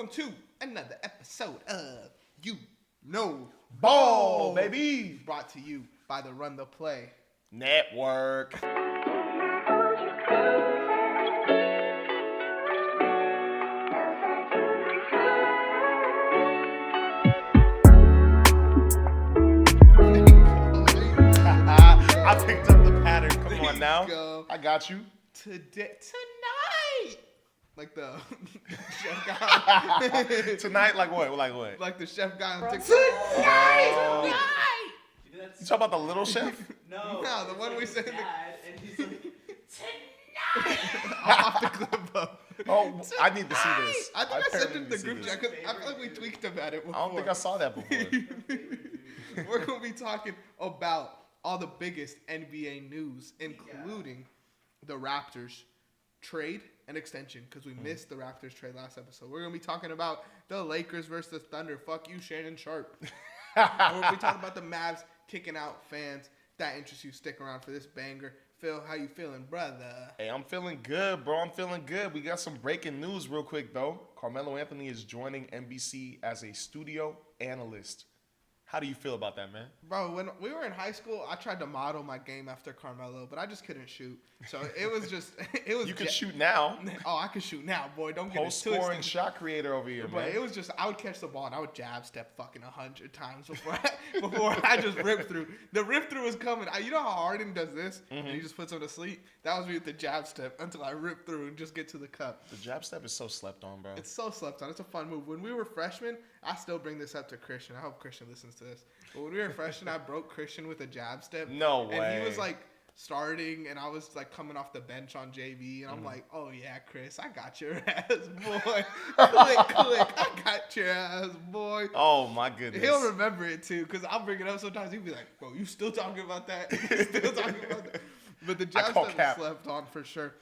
welcome to another episode of You Know Ball, baby. Brought to you by the Run the Play Network. I picked up the pattern. Come on now. Go. I got you. Tonight. Like the chef guy. Tonight, like what? Like what? Like the chef guy on TikTok. Tonight. You talking about the little chef? No, the one we said. And he's like, I'll have to clip up. Oh, I need to see this. I think I sent apparently it to the need to group see chat because I feel like we tweaked about it before. I don't think I saw that before. We're going to be talking about all the biggest NBA news, including the Raptors trade and extension, because we missed the Raptors trade last episode. We're going to be talking about the Lakers versus the Thunder. Fuck you, Shannon Sharp. We're going to be talking about the Mavs kicking out fans. If that interests you, stick around for this banger. Phil, how you feeling, brother? Hey, I'm feeling good, bro. I'm feeling good. We got some breaking news real quick, though. Carmelo Anthony is joining NBC as a studio analyst. How do you feel about that, man? Bro, when we were in high school, I tried to model my game after Carmelo, but I just couldn't shoot. So it was just, it was. You can shoot now. Oh, I can shoot now, boy. Don't get it Post-scoring twisted. shot creator over here, But man. it was just, I would catch the ball and I would jab step fucking 100 times before I just ripped through. The rip through was coming. You know how Harden does this and he just puts him to sleep? That was me with the jab step until I ripped through and just get to the cup. The jab step is so slept on, bro. It's so slept on. It's a fun move. When we were freshmen, I still bring this up to Christian. I hope Christian listens to this. But when we were freshmen, I broke Christian with a jab step. No way. And he was like starting, and I was like coming off the bench on JV, and I'm like, oh yeah, Chris, I got your ass, boy. click, I got your ass, boy. Oh my goodness. He'll remember it too, because I'll bring it up sometimes. He'll be like, bro, you still talking about that? You still talking about that? But the jab step is slept on for sure.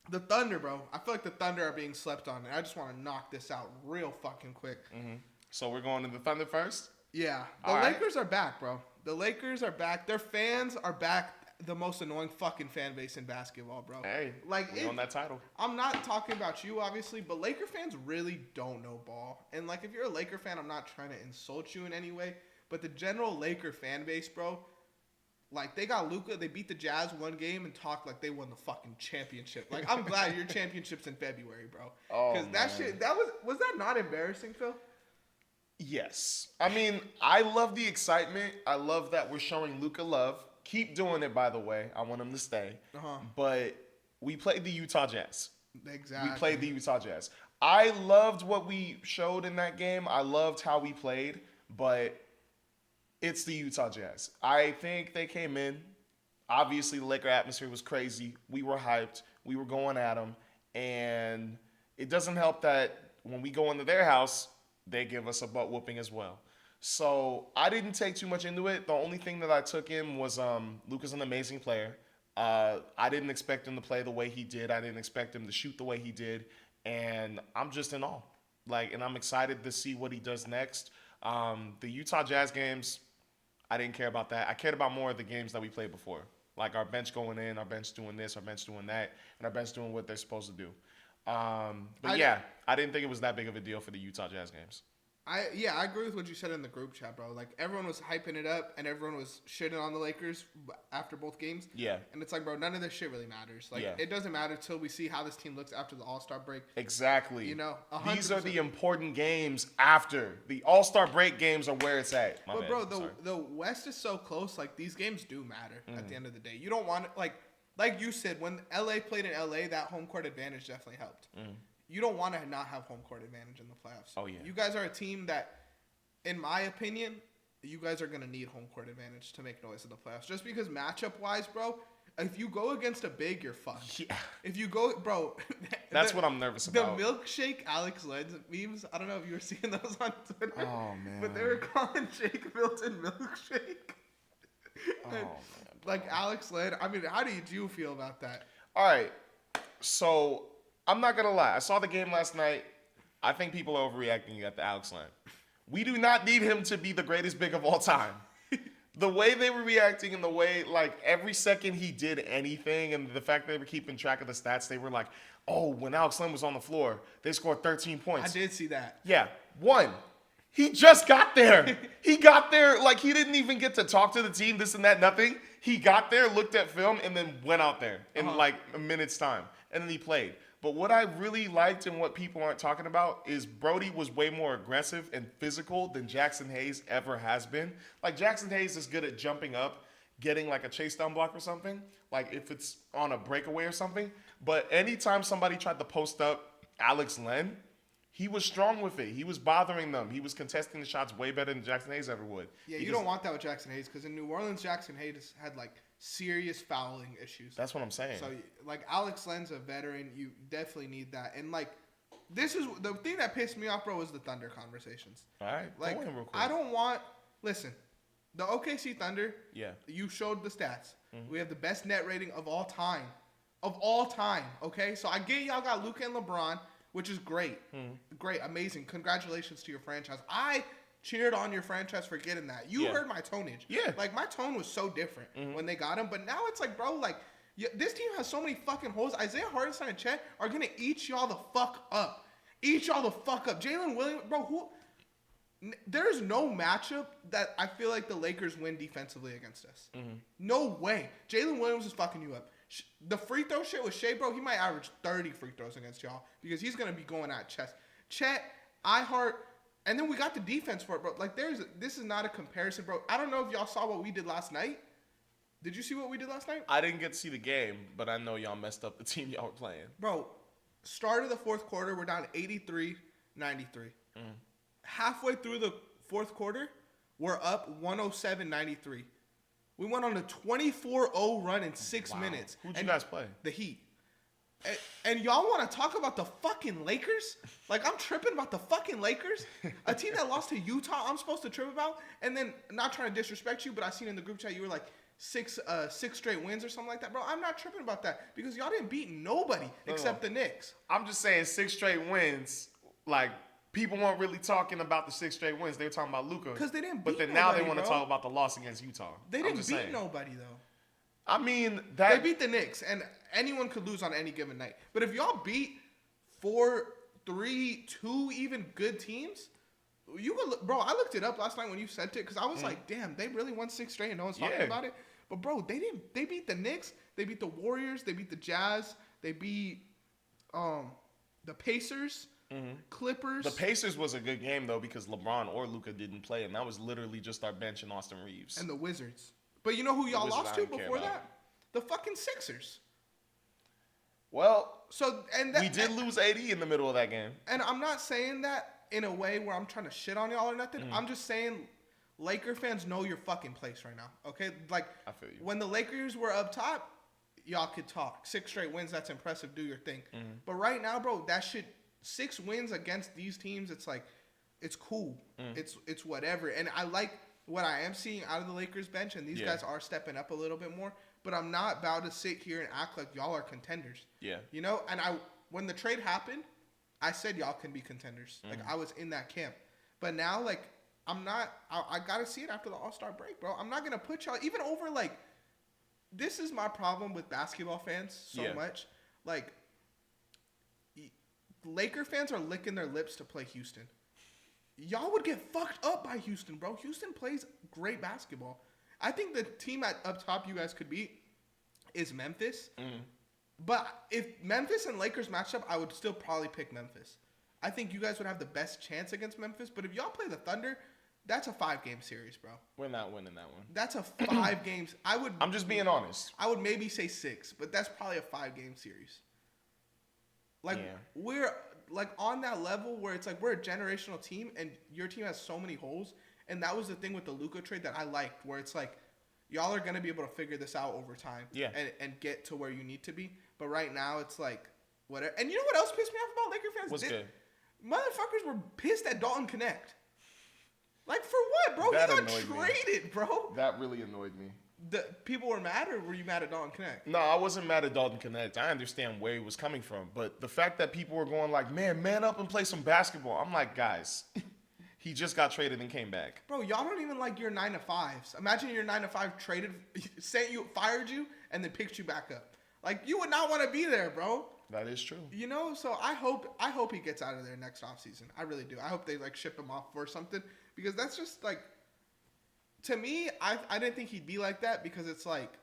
The Thunder, bro. I feel like the Thunder are being slept on, and I just want to knock this out real fucking quick. Mm-hmm. So we're going to the Thunder first? Yeah. The Lakers are back, bro. The Lakers are back. Their fans are back. The most annoying fucking fan base in basketball, bro. Hey, like we on that title. I'm not talking about you, obviously, but Laker fans really don't know ball. And, like, if you're a Laker fan, I'm not trying to insult you in any way, but the general Laker fan base, bro, like, they got Luka, they beat the Jazz one game and talk like they won the fucking championship. Like, I'm glad your championship's in February, bro. Because that shit, was that not embarrassing, Phil? Yes. I mean, I love the excitement. I love that we're showing Luka love. Keep doing it, by the way. I want him to stay. But we played the Utah Jazz. Exactly. We played the Utah Jazz. I loved what we showed in that game. I loved how we played, but it's the Utah Jazz. I think they came in. Obviously, the Laker atmosphere was crazy. We were hyped. We were going at them. And it doesn't help that when we go into their house, they give us a butt whooping as well. So I didn't take too much into it. The only thing that I took in was Luka's an amazing player. I didn't expect him to play the way he did. I didn't expect him to shoot the way he did. And I'm just in awe. And I'm excited to see what he does next. The Utah Jazz games, I didn't care about that. I cared about more of the games that we played before. Like our bench going in, our bench doing this, our bench doing that, and our bench doing what they're supposed to do. I didn't think it was that big of a deal for the Utah Jazz games. I agree with what you said in the group chat, bro. Like, everyone was hyping it up, and everyone was shitting on the Lakers after both games. Yeah. And it's like, bro, none of this shit really matters. Like, it doesn't matter till we see how this team looks after the All-Star break. Exactly. You know, 100%. These are the important games after. The All-Star break games are where it's at. But, bro, the West is so close. Like, these games do matter at the end of the day. You don't want it, like you said, when LA played in LA, that home court advantage definitely helped. You don't want to not have home court advantage in the playoffs. Oh, yeah. You guys are a team that, in my opinion, you guys are going to need home court advantage to make noise in the playoffs. Just because matchup-wise, bro, if you go against a big, you're fucked. Yeah. If you go, bro. That's what I'm nervous about. The milkshake Alex Lenz memes, I don't know if you were seeing those on Twitter. Oh, man. But they were calling Jake Milton milkshake. Oh, man. Like Alex Lenz. I mean, how do you feel about that? All right. So, I'm not going to lie. I saw the game last night. I think people are overreacting at the Alex Len. We do not need him to be the greatest big of all time. the way they were reacting and the way, like, every second he did anything and the fact they were keeping track of the stats, they were like, oh, when Alex Len was on the floor, they scored 13 points. I did see that. Yeah. One, he just got there. He got there, like, he didn't even get to talk to the team, this and that, nothing. He got there, looked at film, and then went out there in, like, a minute's time. And then he played. But what I really liked and what people aren't talking about is Brody was way more aggressive and physical than Jackson Hayes ever has been. Like, Jackson Hayes is good at jumping up, getting, like, a chase down block or something, like if it's on a breakaway or something. But anytime somebody tried to post up Alex Len, he was strong with it. He was bothering them. He was contesting the shots way better than Jackson Hayes ever would. Yeah, you don't want that with Jackson Hayes because in New Orleans, Jackson Hayes had, like, serious fouling issues. That's what I'm saying. So, like, Alex Len's a veteran. You definitely need that. And, like, this is the thing that pissed me off, bro, was the Thunder conversations. All right. Like, go in real quick. I don't want – listen, the OKC Thunder, Yeah. you showed the stats. Mm-hmm. We have the best net rating of all time. Of all time, okay? So, I get y'all got Luka and LeBron, which is great. Mm-hmm. Great, amazing. Congratulations to your franchise. I cheered on your franchise for getting that. You heard my tonage. Yeah. Like, my tone was so different when they got him. But now it's like, bro, like, this team has so many fucking holes. Isaiah Hartenstein and Chet are going to eat y'all the fuck up. Eat y'all the fuck up. Jalen Williams, bro, there's no matchup that I feel like the Lakers win defensively against us. Mm-hmm. No way. Jalen Williams is fucking you up. The free throw shit with Shai, bro, he might average 30 free throws against y'all because he's going to be going at chest. Chet, and then we got the defense for it, bro. Like, this is not a comparison, bro. I don't know if y'all saw what we did last night. Did you see what we did last night? I didn't get to see the game, but I know y'all messed up the team y'all were playing. Bro, start of the fourth quarter, we're down 83-93. Halfway through the fourth quarter, we're up 107-93. We went on a 24-0 run in 6 minutes. Who'd you guys play? The Heat. And y'all want to talk about the fucking Lakers? Like, I'm tripping about the fucking Lakers? A team that lost to Utah, I'm supposed to trip about? And then, not trying to disrespect you, but I seen in the group chat you were like, six straight wins or something like that. Bro, I'm not tripping about that because y'all didn't beat nobody except the Knicks. I'm just saying 6 straight wins, like, people weren't really talking about the 6 straight wins. They were talking about Luka. Because they didn't beat But then nobody, now they want to talk about the loss against Utah. They didn't beat nobody, though. I mean, they beat the Knicks, and anyone could lose on any given night. But if y'all beat 4, 3, 2 even good teams, you could look, bro. I looked it up last night when you sent it because I was like, damn, they really won 6 straight and no one's talking about it. But bro, they didn't. They beat the Knicks. They beat the Warriors. They beat the Jazz. They beat the Pacers. Clippers. The Pacers was a good game though because LeBron or Luka didn't play, and that was literally just our bench and Austin Reeves and the Wizards. But you know who y'all lost to before that? The fucking Sixers. Well, we did lose 80 in the middle of that game. And I'm not saying that in a way where I'm trying to shit on y'all or nothing. I'm just saying Laker fans know your fucking place right now. Okay? Like, I feel you. When the Lakers were up top, y'all could talk. 6 straight wins, that's impressive. Do your thing. But right now, bro, that shit, 6 wins against these teams, it's like, it's cool. It's whatever. And I like what I am seeing out of the Lakers bench, and these guys are stepping up a little bit more. But I'm not about to sit here and act like y'all are contenders. Yeah. You know? And when the trade happened, I said y'all can be contenders. Like, I was in that camp. But now, like, I'm not – I got to see it after the All-Star break, bro. I'm not going to put y'all – even over, like – this is my problem with basketball fans so much. Like, Laker fans are licking their lips to play Houston. Y'all would get fucked up by Houston, bro. Houston plays great basketball. I think the team up top you guys could beat is Memphis. But if Memphis and Lakers match up, I would still probably pick Memphis. I think you guys would have the best chance against Memphis. But if y'all play the Thunder, that's a 5-game series, bro. We're not winning that one. That's a 5 games. I'm just being honest. I would maybe say 6, but that's probably a 5-game series. Like, we're like on that level where it's like we're a generational team and your team has so many holes. And that was the thing with the Luka trade that I liked, where it's like y'all are going to be able to figure this out over time and get to where you need to be. But right now it's like whatever. And you know what else pissed me off about Laker fans? What's good? Motherfuckers were pissed at Dalton Connect. Like, for what, bro? That he got traded, bro. That really annoyed me. The people were mad, or were you mad at Dalton Connect? No, I wasn't mad at Dalton Connect. I understand where he was coming from. But the fact that people were going like, man up and play some basketball. I'm like, guys, He just got traded and came back. Bro, y'all don't even like your 9-to-5s. Imagine your 9-to-5 traded, fired you, and then picked you back up. Like, you would not want to be there, bro. That is true. You know, so I hope he gets out of there next offseason. I really do. I hope they like ship him off for something, because that's just like, to me, I didn't think he'd be like that, because it's like,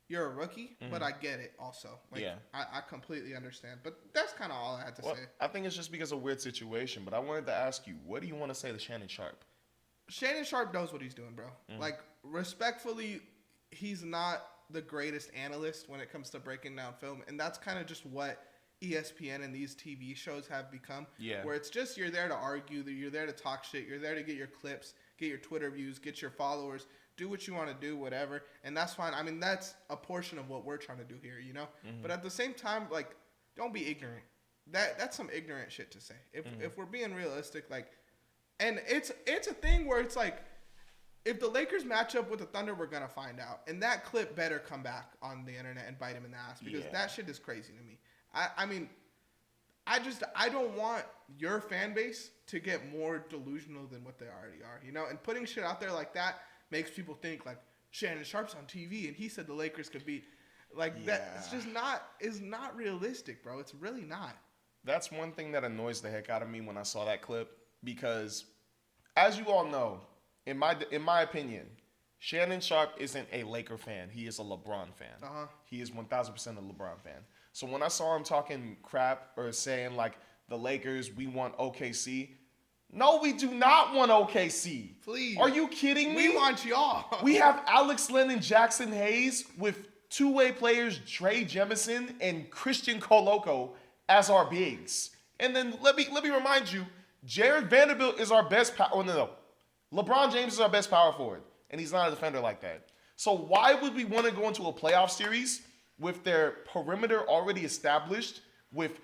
you're a rookie, but I get it also. Like, yeah. I completely understand. But that's kind of all I had to say. I think it's just because of a weird situation, but I wanted to ask you, what do you want to say to Shannon Sharp? Shannon Sharp knows what he's doing, bro. Like, respectfully, he's not the greatest analyst when it comes to breaking down film, and that's kind of just what ESPN and these TV shows have become. Yeah. Where it's just, you're there to argue, you're there to talk shit, you're there to get your clips, get your Twitter views, get your followers, do what you want to do, whatever, and that's fine. I mean, that's a portion of what we're trying to do here, you know? But at the same time, like, don't be ignorant. That's some ignorant shit to say. If we're being realistic, like, and it's a thing where it's like, if the Lakers match up with the Thunder, we're gonna find out, and that clip better come back on the internet and bite him in the ass, because that shit is crazy to me. I mean, I don't want your fan base to get more delusional than what they already are, you know? And putting shit out there like that makes people think like Shannon Sharp's on TV and he said the Lakers could beat, like that. It's just not realistic, bro. It's really not. That's one thing that annoys the heck out of me when I saw that clip, because as you all know, in my opinion, Shannon Sharp isn't a Laker fan. He is a LeBron fan. He is 1,000% a LeBron fan. So when I saw him talking crap or saying like the Lakers, we want OKC. No, we do not want OKC. Please. Are you kidding me? We want y'all. We have Alex Len and Jackson Hayes with two-way players Dre Jemison and Christian Coloco as our bigs. And then let me remind you, Jared Vanderbilt is our best power. Oh, no. LeBron James is our best power forward, and he's not a defender like that. So why would we want to go into a playoff series with their perimeter already established, with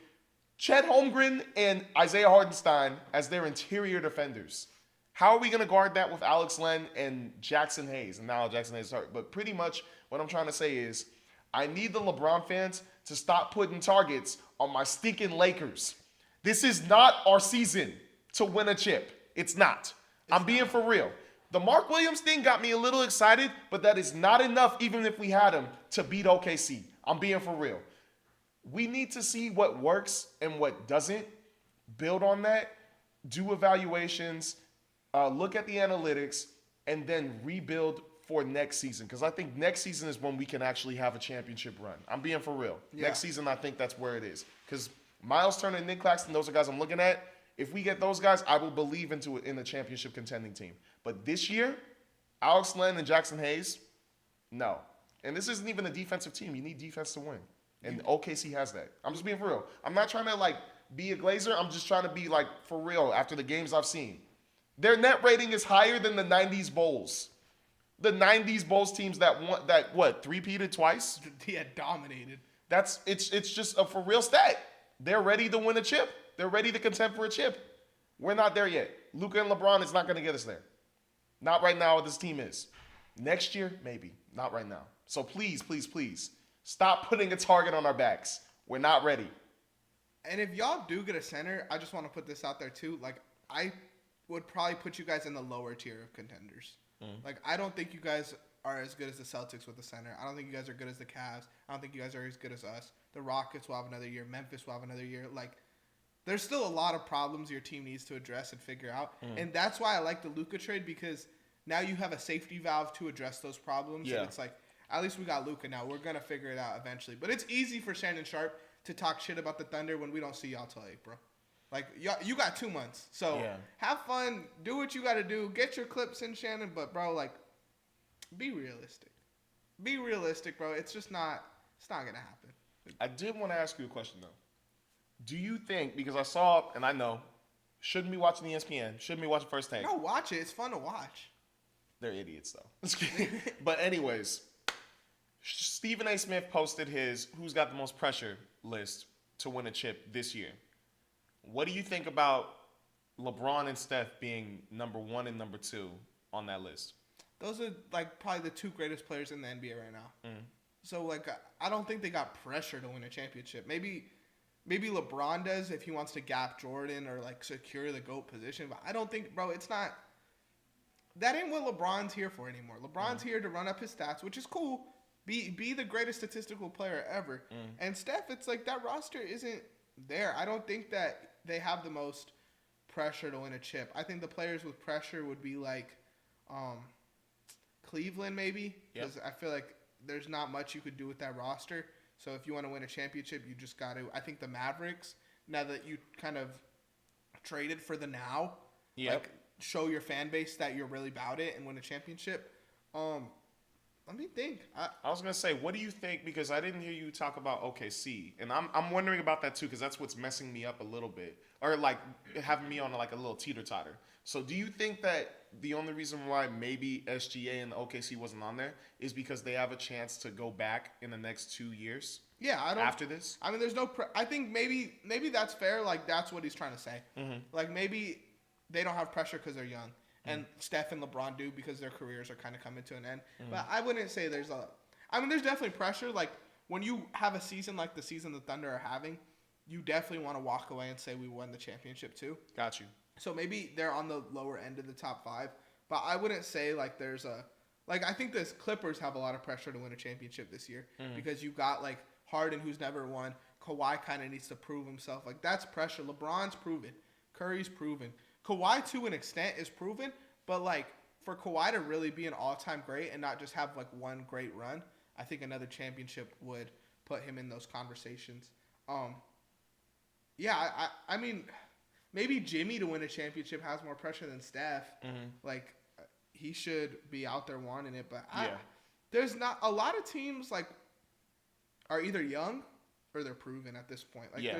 Chet Holmgren and Isaiah Hartenstein as their interior defenders? How are we going to guard that with Alex Len and Jackson Hayes? And now Jackson Hayes is hurt. But pretty much what I'm trying to say is I need the LeBron fans to stop putting targets on my stinking Lakers. This is not our season to win a chip. It's not. I'm being for real. The Mark Williams thing got me a little excited, but that is not enough, even if we had him, to beat OKC. I'm being for real. We need to see what works and what doesn't, build on that, do evaluations, look at the analytics, and then rebuild for next season. Because I think next season is when we can actually have a championship run. I'm being for real. Yeah. Next season, I think that's where it is. Because Miles Turner and Nick Claxton, those are guys I'm looking at. If we get those guys, I will believe in a championship contending team. But this year, Alex Len and Jackson Hayes, no. And this isn't even a defensive team. You need defense to win. And OKC has that. I'm just being for real. I'm not trying to, like, be a Glazer. I'm just trying to be, like, for real after the games I've seen. Their net rating is higher than the 90s Bulls. The 90s Bulls teams that three-peated twice? Yeah, dominated. It's just a for real stat. They're ready to win a chip. They're ready to contend for a chip. We're not there yet. Luka and LeBron is not going to get us there. Not right now, this team is. Next year, maybe. Not right now. So please, please, please, stop putting a target on our backs. We're not ready. And if y'all do get a center, I just want to put this out there too. Like, I would probably put you guys in the lower tier of contenders. Like, I don't think you guys are as good as the Celtics with the center. I don't think you guys are good as the Cavs. I don't think you guys are as good as us. The Rockets will have another year. Memphis will have another year. Like, there's still a lot of problems your team needs to address and figure out. And that's why I like the Luka trade, because now you have a safety valve to address those problems. Yeah. And it's like, at least we got Luka now. We're going to figure it out eventually. But it's easy for Shannon Sharp to talk shit about the Thunder when we don't see y'all till April. Like, you got 2 months. So have fun. Do what you got to do. Get your clips in, Shannon. But, bro, like, be realistic. Be realistic, bro. It's just not – it's not going to happen. I did want to ask you a question, though. Do you think – because I saw – and I know – shouldn't be watching ESPN. Shouldn't be watching First Take. No, watch it. It's fun to watch. They're idiots, though. But anyways, Stephen A. Smith posted his Who's Got the Most Pressure list to win a chip this year. What do you think about LeBron and Steph being number 1 and number 2 on that list? Those are, like, probably the 2 greatest players in the NBA right now. So, like, I don't think they got pressure to win a championship. Maybe Maybe LeBron does if he wants to gap Jordan or like secure the GOAT position. But I don't think, bro, it's not. That ain't what LeBron's here for anymore. LeBron's here to run up his stats, which is cool. Be the greatest statistical player ever. And Steph, it's like that roster isn't there. I don't think that they have the most pressure to win a chip. I think the players with pressure would be like Cleveland maybe, because I feel like there's not much you could do with that roster. So if you want to win a championship, you just got to. I think the Mavericks, now that you kind of traded for the now, like show your fan base that you're really about it and win a championship. Let me think. I was gonna say, what do you think? Because I didn't hear you talk about OKC, and I'm wondering about that too, because that's what's messing me up a little bit, or like having me on like a little teeter totter. So, do you think that the only reason why maybe SGA and the OKC wasn't on there is because they have a chance to go back in the next 2 years? Yeah, I don't. After this, I mean, there's no. I think maybe that's fair. Like that's what he's trying to say. Like maybe they don't have pressure because they're young. And Steph and LeBron do because their careers are kind of coming to an end. But I wouldn't say there's there's definitely pressure. Like, when you have a season like the season the Thunder are having, you definitely want to walk away and say we won the championship too. Got you. So maybe they're on the lower end of the top 5. But I wouldn't say, like, there's a – like, I think the Clippers have a lot of pressure to win a championship this year because you've got, like, Harden who's never won. Kawhi kind of needs to prove himself. Like, that's pressure. LeBron's proven. Curry's proven. Kawhi, to an extent, is proven, but, like, for Kawhi to really be an all-time great and not just have, like, one great run, I think another championship would put him in those conversations. I mean, maybe Jimmy to win a championship has more pressure than Steph. Like, he should be out there wanting it, but there's not – a lot of teams, like, are either young or they're proven at this point. Like,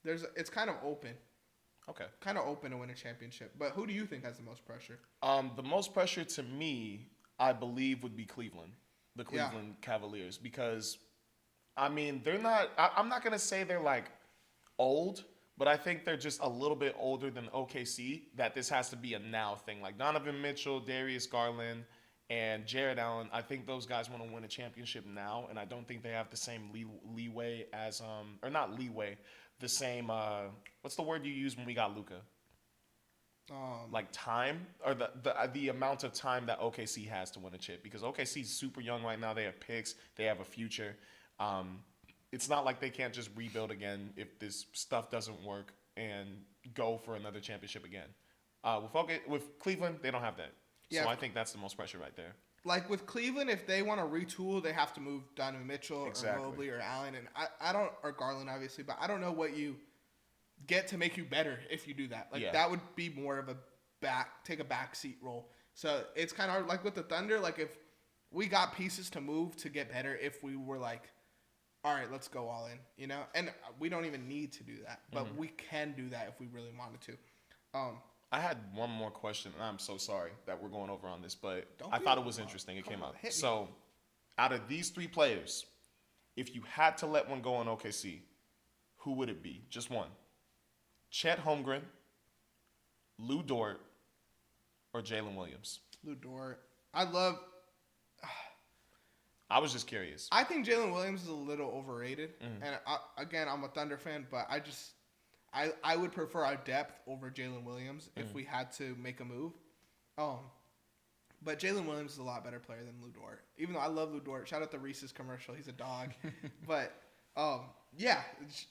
there's it's kind of open. Okay. Kind of open to win a championship. But who do you think has the most pressure? The most pressure to me, I believe, would be Cleveland. The Cleveland Cavaliers. Because, I mean, they're not – I'm not going to say they're, like, old, but I think they're just a little bit older than OKC, that this has to be a now thing. Like Donovan Mitchell, Darius Garland, and Jared Allen, I think those guys want to win a championship now, and I don't think they have the same leeway as – or not leeway – the same, what's the word you use when we got Luka? Like time, or the amount of time that OKC has to win a chip, because OKC's super young right now. They have picks, they have a future. It's not like they can't just rebuild again if this stuff doesn't work and go for another championship again. With Cleveland, they don't have that. So I think that's the most pressure right there. Like with Cleveland, if they want to retool, they have to move Donovan Mitchell or Mobley or Allen, and I don't, or Garland obviously, but I don't know what you get to make you better if you do that. Like that would be more of a take a back seat role. So it's kind of hard. Like with the Thunder, like if we got pieces to move to get better, if we were like, all right, let's go all in, you know, and we don't even need to do that, but we can do that if we really wanted to. I had one more question, and I'm so sorry that we're going over on this, but I thought it was interesting. It came out. So, out of these 3 players, if you had to let one go on OKC, who would it be? Just one. Chet Holmgren, Lou Dort, or Jalen Williams? Lou Dort. I was just curious. I think Jalen Williams is a little overrated, and again, I'm a Thunder fan, but I would prefer our depth over Jalen Williams if we had to make a move. But Jalen Williams is a lot better player than Lou Dort. Even though I love Lou Dort. Shout out the Reese's commercial. He's a dog. But,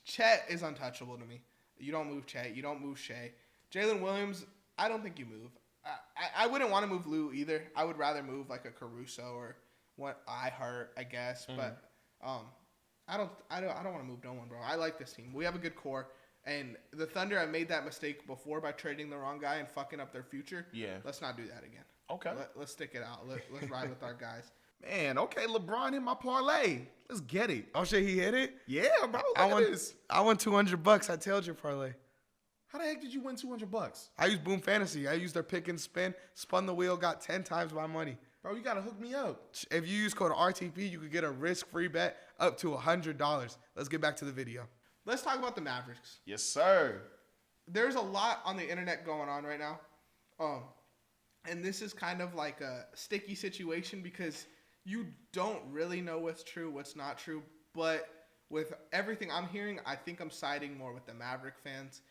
Chet is untouchable to me. You don't move Chet. You don't move Shai. Jalen Williams, I don't think you move. I wouldn't want to move Lou either. I would rather move like a Caruso or what iHeart, I guess. But I don't want to move no one, bro. I like this team. We have a good core. And the Thunder have made that mistake before by trading the wrong guy and fucking up their future. Yeah. Let's not do that again. Okay. Let's stick it out. Let's ride with our guys. Man, okay, LeBron hit my parlay. Let's get it. Oh, shit, he hit it? Yeah, bro. Look at this. I won $200. I tailed your parlay. How the heck did you win $200? I used Boom Fantasy. I used their pick and spin, spun the wheel, got 10 times my money. Bro, you got to hook me up. If you use code RTP, you could get a risk-free bet up to $100. Let's get back to the video. Let's talk about the Mavericks. Yes, sir. There's a lot on the internet going on right now. And this is kind of like a sticky situation because you don't really know what's true, what's not true. But with everything I'm hearing, I think I'm siding more with the Maverick fans.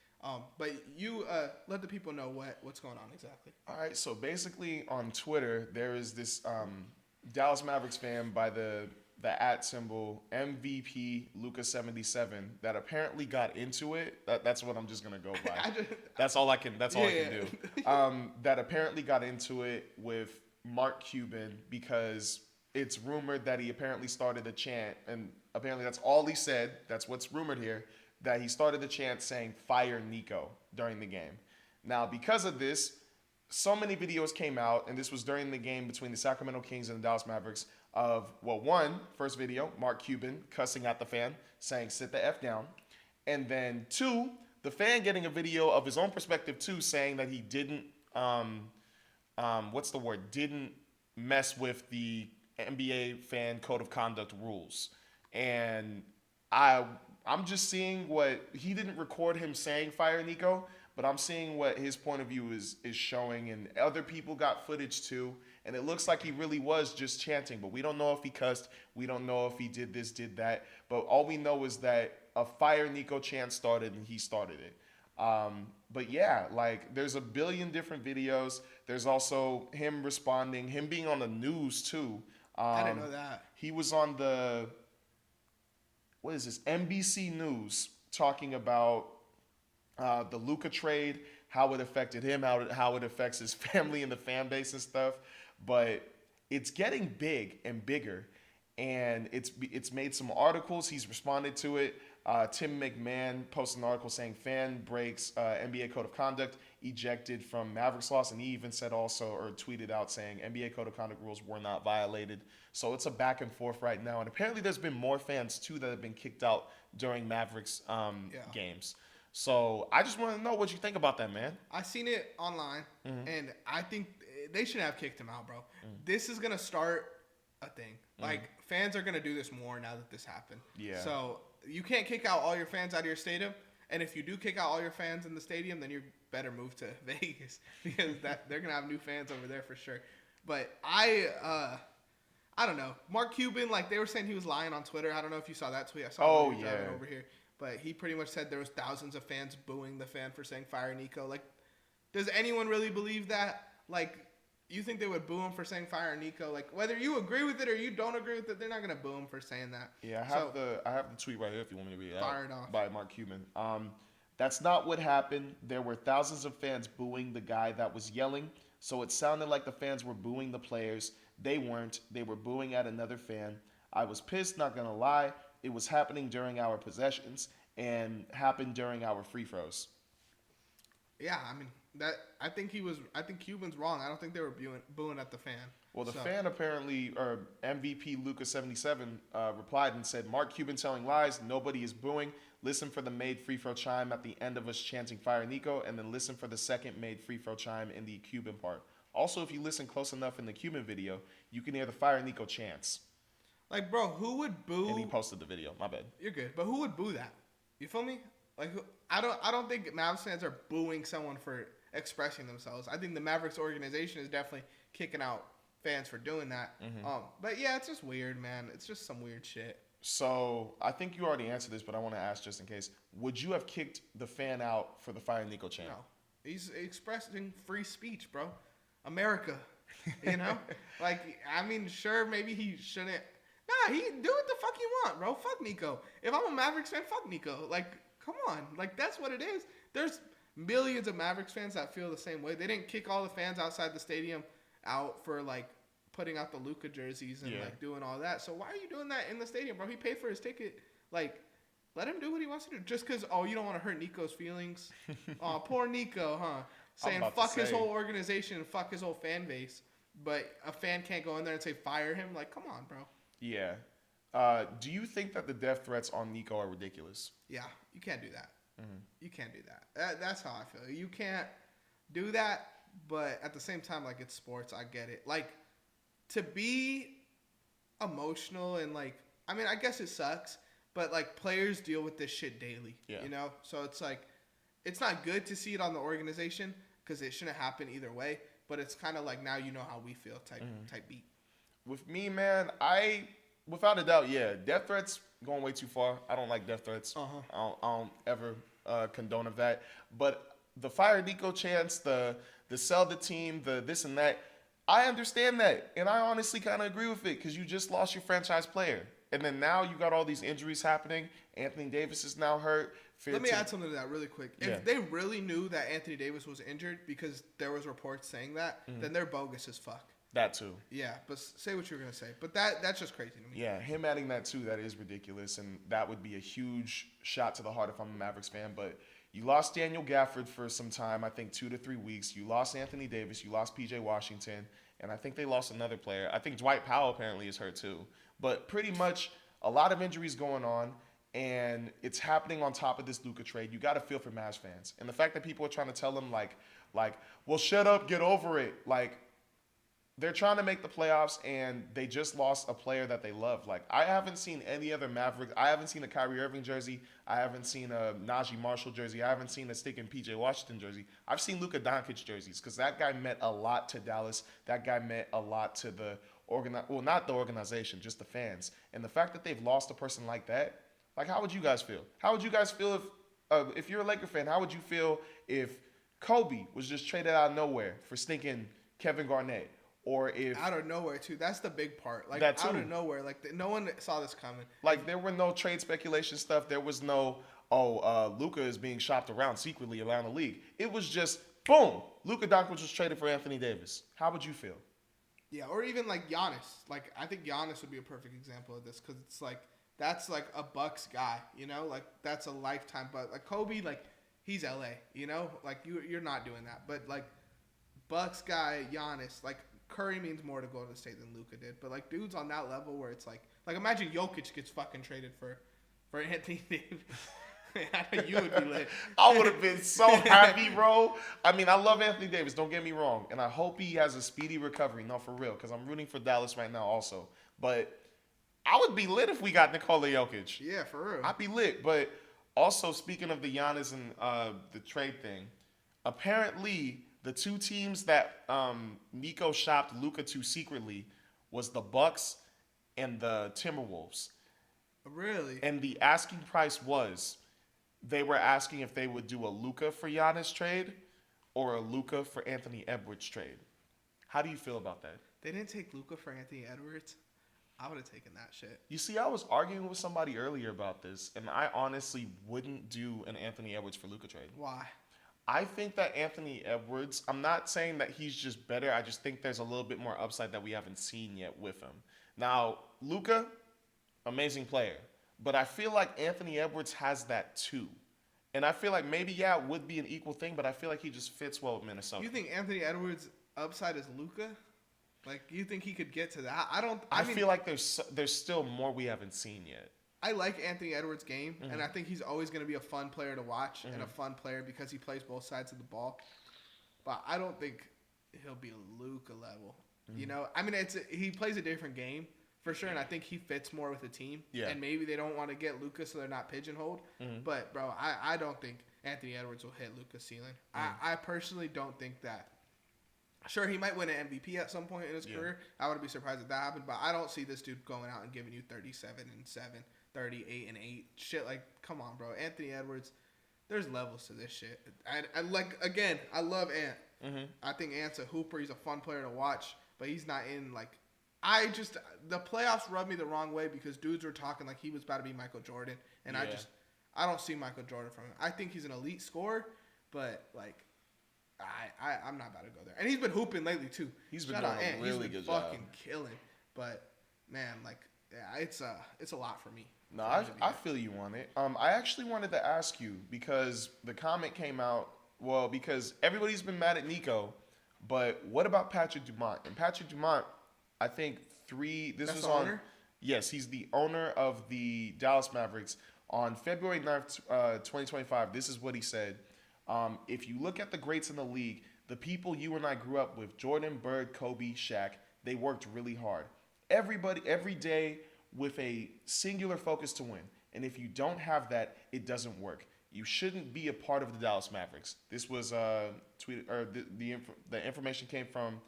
But you let the people know what's going on exactly. All right, so basically on Twitter, there is this Dallas Mavericks fan by the @ symbol MVP Luca77 that apparently got into it. That's what I'm just gonna go by. That's all I can. That's all I can do. That apparently got into it with Mark Cuban because it's rumored that he apparently started a chant, and apparently that's all he said. That's what's rumored here. That he started the chant saying "Fire Nico" during the game. Now, because of this, so many videos came out, and this was during the game between the Sacramento Kings and the Dallas Mavericks. Of first video, Mark Cuban cussing at the fan, saying "Sit the F down," and then 2, the fan getting a video of his own perspective too, saying that he didn't didn't mess with the NBA fan code of conduct rules, and I'm just seeing what he didn't record him saying "Fire Nico," but I'm seeing what his point of view is showing, and other people got footage too, and it looks like he really was just chanting, but we don't know if he cussed, we don't know if he did this, did that, but all we know is that a "Fire Nico" chant started and he started it. But yeah, like there's a billion different videos. There's also him responding, him being on the news too. I didn't know that. He was on the, what is this, NBC News, talking about the Luka trade, how it affected him, how it affects his family and the fan base and stuff. But it's getting big and bigger, and it's made some articles. He's responded to it. Tim McMahon posted an article saying fan breaks NBA code of conduct, ejected from Mavericks loss, and he even said also, or tweeted out saying NBA code of conduct rules were not violated. So it's a back and forth right now, and apparently there's been more fans too that have been kicked out during Mavericks games. So I just want to know what you think about that, man. I seen it online, and I think they should have kicked him out, bro. This is gonna start a thing. Like fans are gonna do this more now that this happened. Yeah. So you can't kick out all your fans out of your stadium, and if you do kick out all your fans in the stadium, then you better move to Vegas because they're gonna have new fans over there for sure. But I don't know. Mark Cuban, like they were saying he was lying on Twitter. I don't know if you saw that tweet. I saw it driving over here. But he pretty much said there was thousands of fans booing the fan for saying "Fire Nico." Like, does anyone really believe that? Like, you think they would boo him for saying "Fire Nico"? Like, whether you agree with it or you don't agree with it, they're not gonna boo him for saying that. Yeah, I have the tweet right here if you want me to read it. Fire it off. By Mark Cuban. That's not what happened. There were thousands of fans booing the guy that was yelling, so it sounded like the fans were booing the players. They weren't. They were booing at another fan. I was pissed, not gonna lie. It was happening during our possessions and happened during our free throws. Yeah, I mean I think Cuban's wrong. I don't think they were booing at the fan. Well, the fan apparently, or MVP Luca77, replied and said, "Mark Cuban telling lies. Nobody is booing. Listen for the made free throw chime at the end of us chanting 'Fire Nico,' and then listen for the second made free throw chime in the Cuban part. Also, if you listen close enough in the Cuban video, you can hear the 'Fire Nico' chants." Like, bro, who would boo? And he posted the video. My bad. You're good, but who would boo that? You feel me? Like, I don't think Mavs fans are booing someone for expressing themselves. I think the Mavericks organization is definitely kicking out fans for doing that. But yeah, it's just weird, man. It's just some weird shit. So I think you already answered this, but I want to ask just in case: would you have kicked the fan out for the 'Fire Nico' chant? No, he's expressing free speech, bro. America, you know. Like, I mean, sure, maybe he shouldn't. Nah, he do what the fuck he want, bro. Fuck Nico. If I'm a Mavericks fan, fuck Nico. Like, come on. Like, that's what it is. There's millions of Mavericks fans that feel the same way. They didn't kick all the fans outside the stadium out for, like, putting out the Luka jerseys and, like, doing all that. So why are you doing that in the stadium, bro? He paid for his ticket. Like, let him do what he wants to do. Just because, you don't want to hurt Nico's feelings? Oh, poor Nico, huh? Saying fuck his whole organization and fuck his whole fan base. But a fan can't go in there and say fire him? Like, come on, bro. Yeah. Do you think that the death threats on Nico are ridiculous? Yeah, you can't do that. You can't do that. That's how I feel. You can't do that, but at the same time, like, it's sports. I get it. Like, to be emotional and, like, I mean, I guess it sucks, but, like, players deal with this shit daily, you know? So it's, like, it's not good to see it on the organization because it shouldn't happen either way, but it's kind of like now you know how we feel type beat. With me, man, I Without a doubt, yeah. Death threats going way too far. I don't like death threats. Uh-huh. I don't ever condone of that. But the fire Nico chance, the sell the team, the this and that, I understand that. And I honestly kind of agree with it because you just lost your franchise player. And then now you got all these injuries happening. Anthony Davis is now hurt. Let me add something to that really quick. If Yeah. they really knew that Anthony Davis was injured because there was reports saying that, then they're bogus as fuck. That too. Yeah, but say what you're going to say. But that's just crazy to me. Yeah, him adding that too, that is ridiculous. And that would be a huge shot to the heart if I'm a Mavericks fan. But you lost Daniel Gafford for some time, I think 2 to 3 weeks. You lost Anthony Davis. You lost P.J. Washington. And I think they lost another player. I think Dwight Powell apparently is hurt too. But pretty much a lot of injuries going on. And it's happening on top of this Luka trade. You got to feel for Mavs fans. And the fact that people are trying to tell them like, well, shut up, get over it. Like, they're trying to make the playoffs, and they just lost a player that they love. Like, I haven't seen any other Maverick. I haven't seen a Kyrie Irving jersey. I haven't seen a Najee Marshall jersey. I haven't seen a stick in P.J. Washington jersey. I've seen Luka Doncic jerseys because that guy meant a lot to Dallas. That guy meant a lot to the not the organization, just the fans. And the fact that they've lost a person like that, like, how would you guys feel? How would you guys feel if you're a Laker fan? How would you feel if Kobe was just traded out of nowhere for stinking Kevin Garnett? Or if out of nowhere too. That's the big part. Like that out too. of nowhere. Like no one saw this coming. Like there were no trade speculation stuff. There was no Luka is being shopped around secretly around the league. It was just boom. Luka Doncic was traded for Anthony Davis. How would you feel? Yeah, or even like Giannis. Like I think Giannis would be a perfect example of this because it's like that's like a Bucks guy. You know, like that's a lifetime. But like Kobe, like he's LA. You know, like you're not doing that. But like Bucks guy, Giannis, like. Curry means more to Golden State than Luka did, but like dudes on that level where it's like imagine Jokic gets fucking traded for Anthony Davis. I know you would be lit. I would have been so happy, bro. I mean, I love Anthony Davis. Don't get me wrong, and I hope he has a speedy recovery. No, for real, because I'm rooting for Dallas right now, also. But I would be lit if we got Nikola Jokic. Yeah, for real. I'd be lit. But also, speaking of the Giannis and the trade thing, apparently. The two teams that Nico shopped Luka to secretly was the Bucks and the Timberwolves. Really? And the asking price was they were asking if they would do a Luka for Giannis trade or a Luka for Anthony Edwards trade. How do you feel about that? They didn't take Luka for Anthony Edwards. I would have taken that shit. You see, I was arguing with somebody earlier about this, and I honestly wouldn't do an Anthony Edwards for Luka trade. Why? I think that Anthony Edwards, I'm not saying that he's just better. I just think there's a little bit more upside that we haven't seen yet with him. Now, Luka, amazing player. But I feel like Anthony Edwards has that too. And I feel like maybe, yeah, it would be an equal thing, but I feel like he just fits well with Minnesota. You think Anthony Edwards' upside is Luka? Like, you think he could get to that? I feel like there's still more we haven't seen yet. I like Anthony Edwards' game, and I think he's always going to be a fun player to watch and a fun player because he plays both sides of the ball. But I don't think he'll be Luka level. You know, I mean, he plays a different game for sure, and I think he fits more with the team. Yeah. And maybe they don't want to get Luka so they're not pigeonholed. But bro, I don't think Anthony Edwards will hit Luka's ceiling. I personally don't think that. Sure, he might win an MVP at some point in his career. I wouldn't be surprised if that happened, but I don't see this dude going out and giving you 37 and 7. 38 and 8 shit. Like, come on, bro. Anthony Edwards, there's levels to this shit. I like, again, I love Ant. I think Ant's a hooper. He's a fun player to watch, but he's not in like. The playoffs rubbed me the wrong way because dudes were talking like he was about to be Michael Jordan, and I don't see Michael Jordan from him. I think he's an elite scorer, but like I'm not about to go there. And he's been hooping lately too. He's been doing a really good job. Fucking killing. But man, like, yeah, it's a lot for me. No, I feel you on it. I actually wanted to ask you because the comment came out. Well, because everybody's been mad at Nico, but what about Patrick Dumont? And Patrick Dumont, I think That's the owner? Yes, he's the owner of the Dallas Mavericks. On February 9th, 2025, this is what he said. If you look at the greats in the league, the people you and I grew up with, Jordan, Bird, Kobe, Shaq, they worked really hard. Everybody, every day, with a singular focus to win. And if you don't have that, it doesn't work. You shouldn't be a part of the Dallas Mavericks. This was tweeted, or the information came from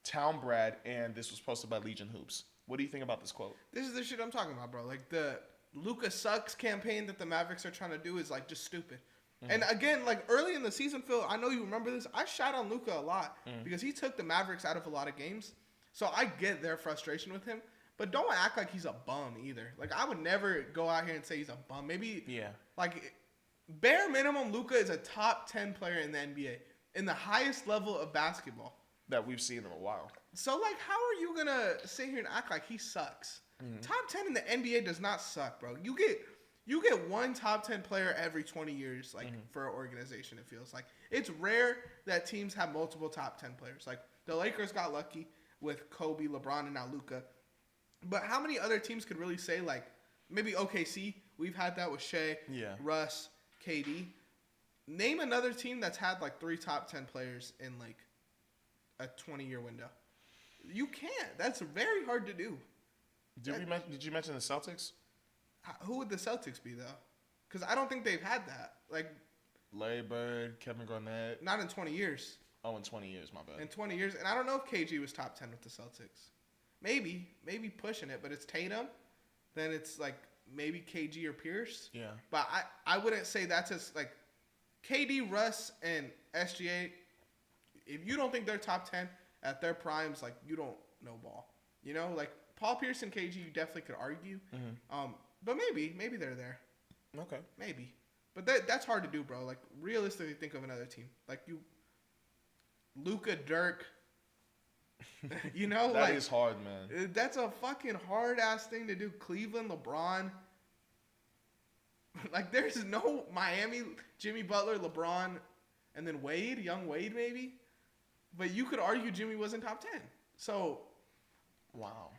Town Brad, and this was posted by Legion Hoops. What do you think about this quote? This is the shit I'm talking about, bro. Like, the Luka sucks campaign that the Mavericks are trying to do is, like, just stupid. And again, like, early in the season, Phil, I know you remember this. I shot on Luka a lot because he took the Mavericks out of a lot of games. So I get their frustration with him. But don't act like he's a bum either. Like, I would never go out here and say he's a bum. Maybe, like, bare minimum, Luka is a top 10 player in the NBA in the highest level of basketball that we've seen in a while. So, like, how are you going to sit here and act like he sucks? Top 10 in the NBA does not suck, bro. You get one top 10 player every 20 years, like, for an organization, it feels like. It's rare that teams have multiple top 10 players. Like, the Lakers got lucky with Kobe, LeBron, and now Luka. But how many other teams could really say, like, maybe OKC? We've had that with Shai, Russ, KD. Name another team that's had, like, 3 top 10 players in, like, a 20-year window. You can't. That's very hard to do. Did you mention the Celtics? Who would the Celtics be, though? Because I don't think they've had that. Like, Larry Bird, Kevin Garnett. Not in 20 years. Oh, in 20 years, my bad. In 20 years. And I don't know if KG was top 10 with the Celtics. Maybe pushing it, but it's Tatum. Then it's, like, maybe KG or Pierce. Yeah. But I wouldn't say that's as, like, KD, Russ, and SGA, if you don't think they're top 10 at their primes, like, you don't know ball. You know? Like, Paul Pierce and KG, you definitely could argue. But maybe they're there. Okay. Maybe. But that's hard to do, bro. Like, realistically, think of another team. Like, Luka, Dirk. You know? That like, is hard, man. That's a fucking hard-ass thing to do. Cleveland, LeBron. Like, there's no Miami, Jimmy Butler, LeBron, and then Wade, young Wade maybe. But you could argue Jimmy wasn't top 10. So. Wow.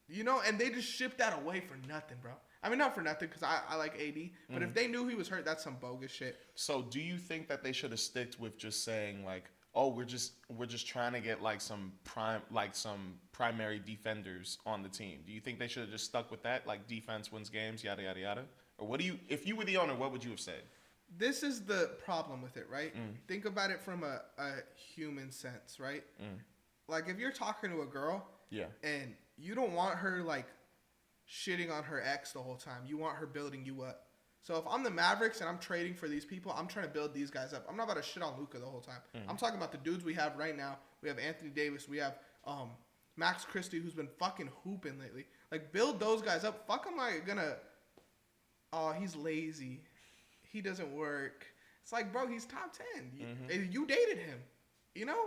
You know, and they just shipped that away for nothing, bro. I mean, not for nothing, because I like AD. But if they knew he was hurt, that's some bogus shit. So, do you think that they should have sticked with just saying, like, oh, we're just trying to get, like, some primary defenders on the team? Do you think they should have just stuck with that, like, defense wins games, yada yada yada? Or what do you? If you were the owner, what would you have said? This is the problem with it, right? Think about it from a human sense, right? Like, if you're talking to a girl, and you don't want her, like, shitting on her ex the whole time. You want her building you up. So if I'm the Mavericks and I'm trading for these people, I'm trying to build these guys up. I'm not about to shit on Luka the whole time. I'm talking about the dudes we have right now. We have Anthony Davis. We have Max Christie, who's been fucking hooping lately. Like, build those guys up. Fuck, am I gonna... Oh, he's lazy. He doesn't work. It's like, bro, he's top 10. You dated him. You know?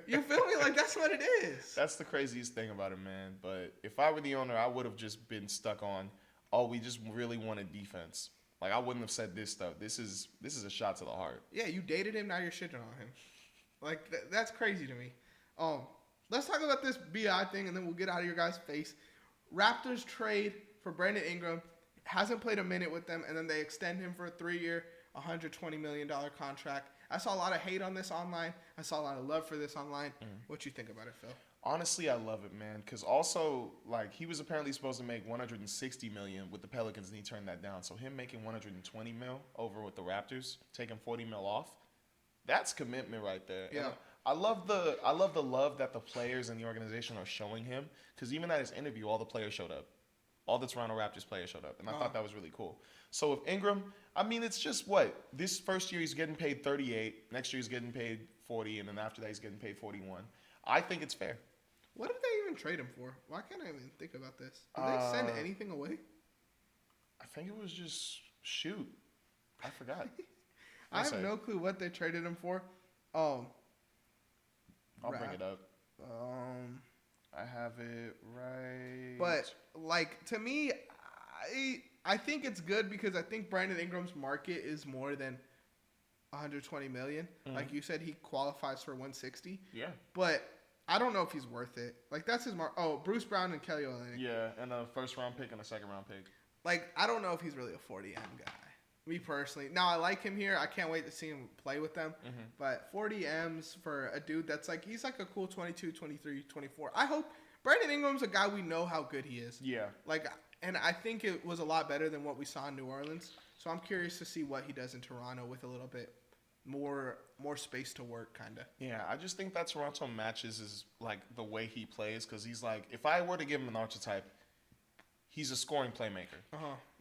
You feel me? Like, that's what it is. That's the craziest thing about it, man. But if I were the owner, I would have just been stuck on, oh, we just really wanted defense. Like, I wouldn't have said this stuff. This is a shot to the heart. Yeah, you dated him, now you're shitting on him. Like, that's crazy to me. Let's talk about this BI thing, and then we'll get out of your guys' face. Raptors trade for Brandon Ingram. Hasn't played a minute with them, and then they extend him for a 3-year, $120 million contract. I saw a lot of hate on this online. I saw a lot of love for this online. What you think about it, Phil? Honestly, I love it, man. Because also, like, he was apparently supposed to make $160 million with the Pelicans, and he turned that down. So him making $120 million over with the Raptors, taking $40 million off, that's commitment right there. Yeah. And I love the love that the players and the organization are showing him. Because even at his interview, all the players showed up. All the Toronto Raptors players showed up, and I thought that was really cool. So with Ingram, I mean, it's just what? This first year he's getting paid $38. Next year he's getting paid $40, and then after that he's getting paid $41. I think it's fair. What did they even trade him for? Why can't I even think about this? Did they send anything away? I think it was just shoot. I forgot. I have no clue what they traded him for. I'll bring it up. I have it right. But, like, to me, I think it's good because I think Brandon Ingram's market is more than $120 million. Like you said, he qualifies for 160. Yeah. But I don't know if he's worth it. Like, that's his mark. Oh, Bruce Brown and Kelly Olynyk. Yeah, and a first-round pick and a second-round pick. Like, I don't know if he's really a 40M guy. Me personally. Now, I like him here. I can't wait to see him play with them. But 40 M's for a dude that's like, he's like a cool 22, 23, 24. I hope Brandon Ingram's a guy we know how good he is. Yeah. Like, and I think it was a lot better than what we saw in New Orleans. So I'm curious to see what he does in Toronto with a little bit more space to work, kind of. Yeah, I just think that Toronto matches is like the way he plays because he's like, if I were to give him an archetype, he's a scoring playmaker.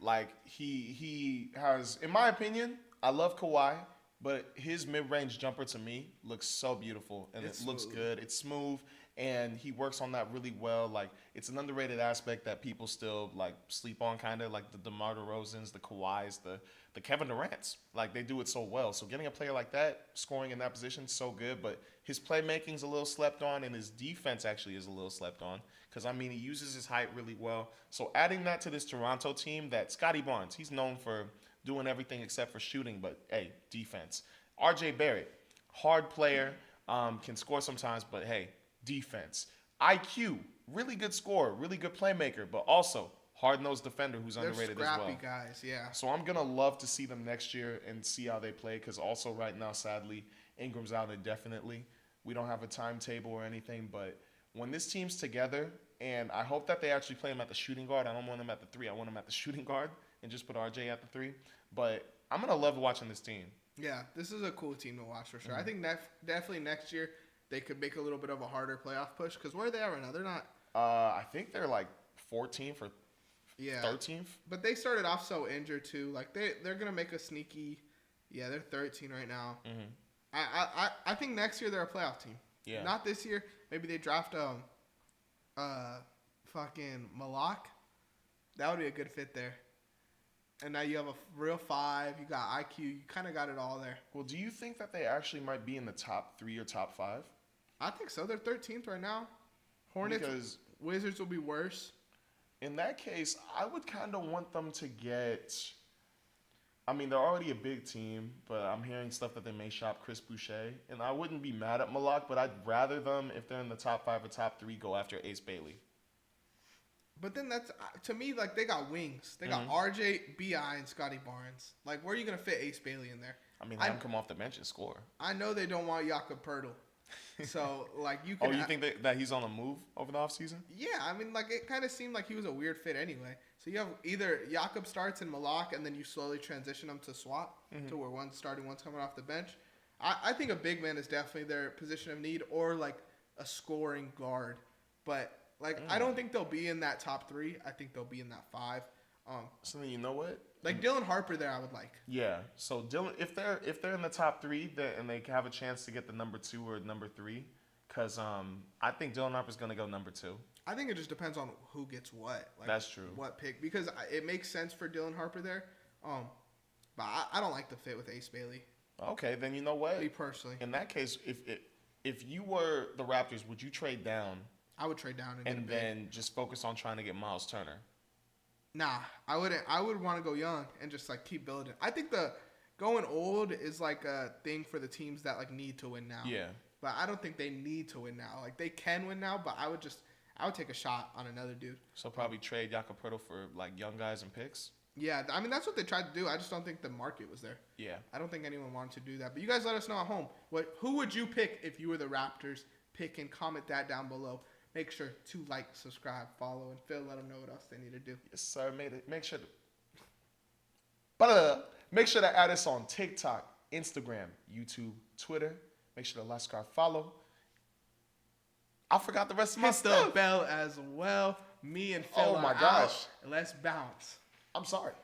Like he has, in my opinion, I love Kawhi, but his mid-range jumper to me looks so beautiful and it looks good. It's smooth and he works on that really well. Like it's an underrated aspect that people still like sleep on, kind of like the DeMar DeRozans, the Kawhis, the Kevin Durant's. Like they do it so well. So getting a player like that scoring in that position is so good, but his playmaking's a little slept on and his defense actually is a little slept on because I mean he uses his height really well. So adding that to this Toronto team, that Scotty Barnes, he's known for doing everything except for shooting, but hey, defense. RJ Barrett, hard player, can score sometimes, but hey, defense. IQ, really good scorer, really good playmaker, but also hard-nosed defender who's underrated as well. They're scrappy guys, yeah. So I'm going to love to see them next year and see how they play because also right now, sadly, Ingram's out indefinitely. We don't have a timetable or anything, but when this team's together, and I hope that they actually play him at the shooting guard. I don't want him at the 3. I want him at the shooting guard and just put RJ at the 3. But I'm going to love watching this team. Yeah, this is a cool team to watch for sure. I think definitely next year they could make a little bit of a harder playoff push because where are they at right now? They're not. I think they're like 14th or 13th. But they started off so injured too. Like they're gonna make a sneaky. Yeah, they're 13 right now. I think next year they're a playoff team. Yeah. Not this year. Maybe they draft fucking Malak. That would be a good fit there. And now you have a real 5. You got IQ. You kind of got it all there. Well, do you think that they actually might be in the top 3 or top 5? I think so. They're 13th right now. Hornets, Because Wizards will be worse. in that case, I would kind of want them to get. I mean, they're already a big team, but I'm hearing stuff that they may shop Chris Boucher, and I wouldn't be mad at Malak, but I'd rather them, if they're in the top 5 or top 3, go after Ace Bailey. But then that's, to me, like, they got wings. They got RJ, B.I., and Scotty Barnes. Like, where are you going to fit Ace Bailey in there? I mean, have him come off the bench and score. I know they don't want Jakob Poeltl. So, like, you can... Oh, you think that he's on a move over the offseason? Yeah, I mean, like, it kind of seemed like he was a weird fit anyway. So you have either Jakob starts in Malak, and then you slowly transition them to swap, to where one's starting, one's coming off the bench. I think a big man is definitely their position of need, or, like, a scoring guard. But... Like, I don't think they'll be in that top 3. I think they'll be in that 5. So then you know what? Like Dylan Harper there, I would like. Yeah. So Dylan, if they're in the top 3, and they have a chance to get the number 2 or number 3, because I think Dylan Harper's gonna go number 2. I think it just depends on who gets what. Like, that's true. What pick? Because it makes sense for Dylan Harper there. But I don't like the fit with Ace Bailey. Okay, then you know what? Me personally. In that case, if you were the Raptors, would you trade down? I would trade down and then just focus on trying to get Miles Turner. Nah, I wouldn't. I would want to go young and just like keep building. I think the going old is like a thing for the teams that like need to win now. Yeah. But I don't think they need to win now. Like they can win now, but I would take a shot on another dude. So probably trade Jakob Poeltl for like young guys and picks. Yeah, I mean that's what they tried to do. I just don't think the market was there. Yeah. I don't think anyone wanted to do that. But you guys let us know at home. Who would you pick if you were the Raptors? Pick and comment that down below. Make sure to like, subscribe, follow, and Phil, let them know what else they need to do. Yes, sir. Make sure to add us on TikTok, Instagram, YouTube, Twitter. Make sure to like, subscribe, follow. I forgot the rest of my stuff. Hit the bell as well. Me and Phil Oh my are gosh. out. Let's bounce. I'm sorry.